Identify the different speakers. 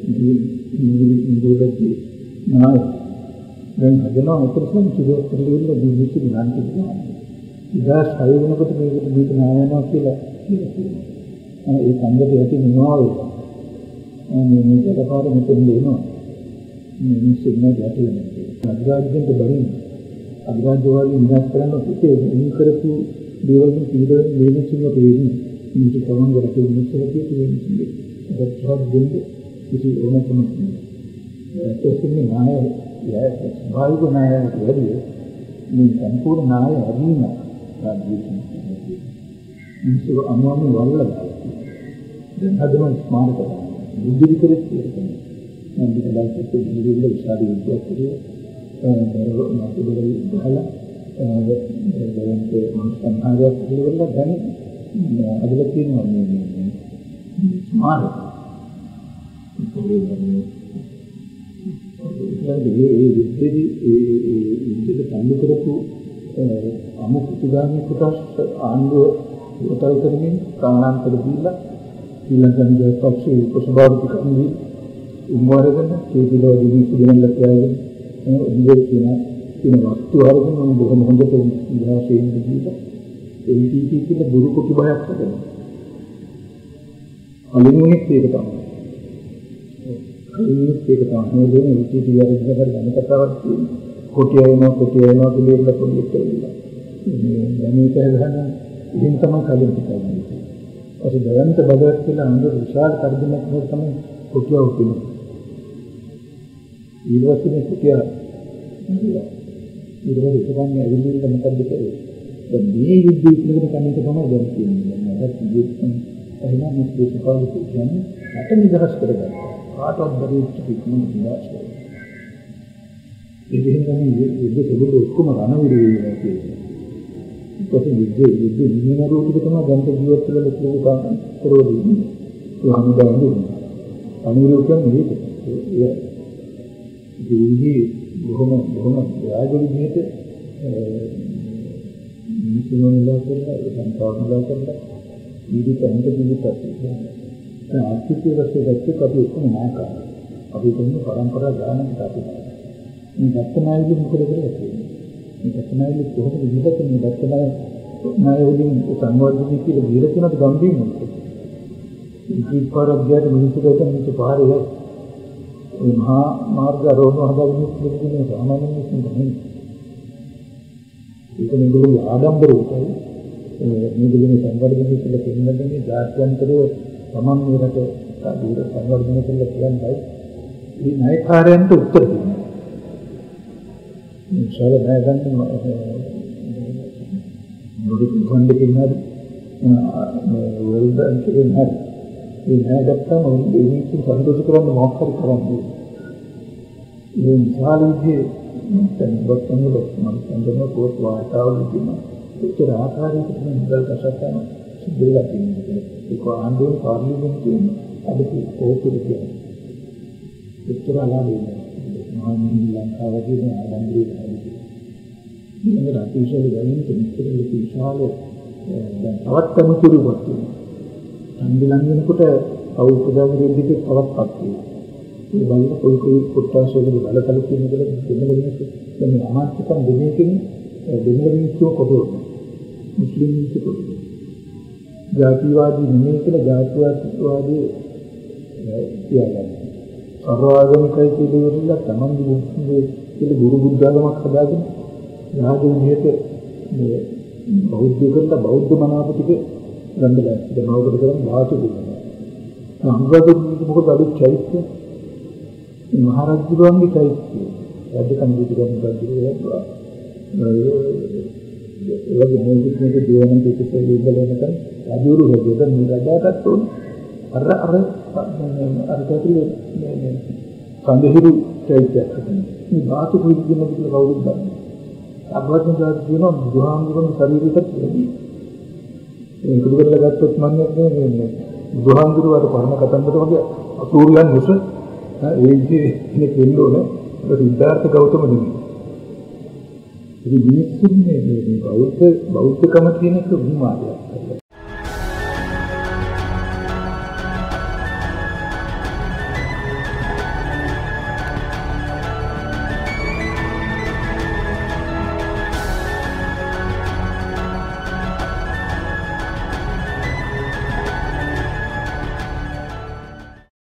Speaker 1: ඉතින් ඉංග්‍රීසි නාය දැන් හදනවා අතරතුර කිව්වොත් පිළිවෙල බිහිසි ගන්න කියලා. ඉතින් සාය වෙනකොට මේකට මේක නායනවා කියලා කියනවා. ඒ සංගතය ඇති මොනවා වෙනවා. මේක එකපාර මෙතෙන් දෙනවා. මේ මිනිස්සුන්ගේ ගැටි වෙනවා. අධිරාජ්‍යන්ට බරින් අධිරාජ්‍යවාදී විනාශ කරන්න පුතේ මේ කරපු දේවල් පිළිවෙල මේකකින් වෙන්නේ. මේක කොහොමද කරේ මිනිස්සුන්ට කියන්නේ. ඒකත් දෙන්නේ කිසි ඕනකමක් නෑ. ඒකෙන්නේ නාය ස්වාභාවික නායයට වැඩිය මේ සම්පූර්ණ නාය අදීන රාජ්‍යයෙන් මිනිස්සු අනුවම වල්ලා දැන් හදම ස්මාරක බුද්ධ විතරක් කියන්නේ මම දෙකලට දෙවිල විශාල විද්‍යාවක් කියලා මාතෘකාව ගහලා දැන්ට මම සංහාරයක් පිළිවෙල දැන් අදල තියෙනවා මේ ස්මාරක ඒ විද්‍යාවේ තනු කරපු අමුතු ප්‍රතිගාමී කොටස් ආණ්ඩුව උපතල් කරමින් කාණාන්තර දීලා ශ්‍රී ලංකාවේ පක්ෂයේ උපසභාපති කමිටුවේ උම්වරගෙන කේපිලෝ දිවිසි දෙන්නලා කියලාගෙන උදේ කියන වස්තු අරගෙන මම බොහොම හොඳට ඉතිහාසයෙන් දීලා LTT කියලා බුරු කුටි බයක් හදනවා. අලිමුනේ ඒක තමයි. ඒක තමයි දෙන LTT වල ගන්න කතාවක් තියෙනවා. කොටිය වෙනවා කියලා පොඩි කියලා. මේ මේක හදන්න ඉතින් තමයි කලින් හිතන්නේ. ඒක දවන්ත බදයක් කියලා අnder විශාල කර්ජනයක් නෝ තමයි කොටිය උතිනේ. ඊළඟට කොටිය ඊළඟට ඉස්සරහන්නේ ඇවිල්ලා මොකද්ද කරේ? දැන් මේ යුද්ධය ඉස්සරහට කණේක තමයි දැන් කියන්නේ. මට ජීවිතේ එහෙනම් මේ දේශපාලන කියන්නේ රට නිදහස් කරගන්න. කාටවත් බැරි කිසිම නිදහස් කරගන්න. ඒ දෙහිඳන් යුද්ධ සුළුද ඔක්කොම රණවිරු වෙනවා කියන්නේ. ඒකත් යුද්ධ නිමරුවට තමයි ගන්ත ජීවත් වෙලා ලොකු කාරණා කරවලු. ඒ හමුදාන්නේ. අනිවාර්යයෙන් කියන්නේ ඒක. ඒ බොහොම රාජ විදිහට මිනිස්සුන්ලා කරලා සංස්කාරලා කරලා ජීවිතයන්ට ජීවිතය. ඒ ආර්ථික වශයෙන් අපි ඔක්කොම නායකයන්. අපි කියන්නේ පරම්පරා ගානකට අපි. මේ දත්තනායලු මොකද කරලා තියෙන්නේ? මේ දත්තනායලු කොහොමද ජීවිතේ මේ දත්තනායලුන් සංවර්ධනය කියලා දීලා තියෙනවද ගම්බීම මොකද? මේ පාරක්ගියට මිනිස්සුන්ට මේක පාරේ මේ මහා මාර්ග රෝහණ හදාගෙන ඉන්නේ සාමාන්‍ය මිනිස්සුන්ට නෙමෙයි. ඒක නෙළුගේ ආඩම්බර උටයි මේකේ සංවර්ධනය කියලා කියන්නේ මේ ජාත්‍යන්තරව තමන් මේ රට දීර සංවර්ධනය කියලා කියන්නේ මේ නායකයන්ට උත්තර දෙනවා. මේ ශාල නායකයන් මොකද ෆන්ඩ් එකකින් වර්ල්ඩ් බැංකුවෙන් මේ නායකයන් මේ සන්තෝෂ කරන්න මොකක් හරි කරන්නේ. මේ විශාල විදිහේ දැන් මම සම්බන්ධව පොත් වාර්තාවල තියෙනවා. ඒතර ආකාරයකට මුදල් කසකන සිද්ධලා තියෙනවා. ඒක ආණ්ඩුවේ පාර්ලිමේන්තුවේ අදපු කෝපෙට කියනවා. ඒතර අලාවේ මහා ලංකාවේ ආණ්ඩුවේ හදිසි. මේ රාජ්‍යශාල ගණන් කෙනෙකුට විශාල දැන් තවත් කමතුරුවක් තියෙනවා. අන්දිලන් වෙනකොට අවුරුද්දක් දෙකක් තවත් පත් ඒ බලන කොයි කොටස් වල බලතල තියෙන කියලා දෙන්න වෙනස්. දැන් අමාත්‍යකම් දෙන්නකින් දෙන්න මිනිස්සු කොටුව. මුස්ලිම් මිනිස්සු කොටුව. ජාතිවාදී නෙමෙයි කියලා ජාතිවාදී කියනවා. සර්වාගමිකයි කියලා තමයි කියලා ගුරු බුද්ධාගමක් හදාගෙන රාජ්‍යයට මේ බෞද්ධ කරලා බෞද්ධ මනාප ටික ගන්නලා දැන් අවබෝධ කරගන්න භාෂා දුන්නා. අංගවලින් මොකද අලුත් චෛත්‍ය මහරජුරුවන්ගේ චෛත්‍ය රජකම් දිගටම ගන්නවා. ඒවගේ මොකද දිවන පිටේ ඉඳලා රජුරු හදලා මේ රජාටත් උන් අර කතුලේ මේ සඳහිරු චෛත්‍යයක් මේ ධාතු කුලිදින කියලා කවුරුත් දන්නේ. අබ්බත්න ජාති කියනවා බුදුහාමුදුරන් ශරීරයකට වැඩි. ඒක දුරට ගත්තොත් මන්නේ මේ බුදුහාමුදුරුවෝ පරණ කතන්දර වගේ අසූරියන් මුස ඒ ඉන්නේ කෙල්ලෝනේ සිද්ධාර්ථ ගෞතම දෙවි. ඉතින් මිනිස්සුන්නේ මේ බෞද්ධකම කියන එක විමාදයක්.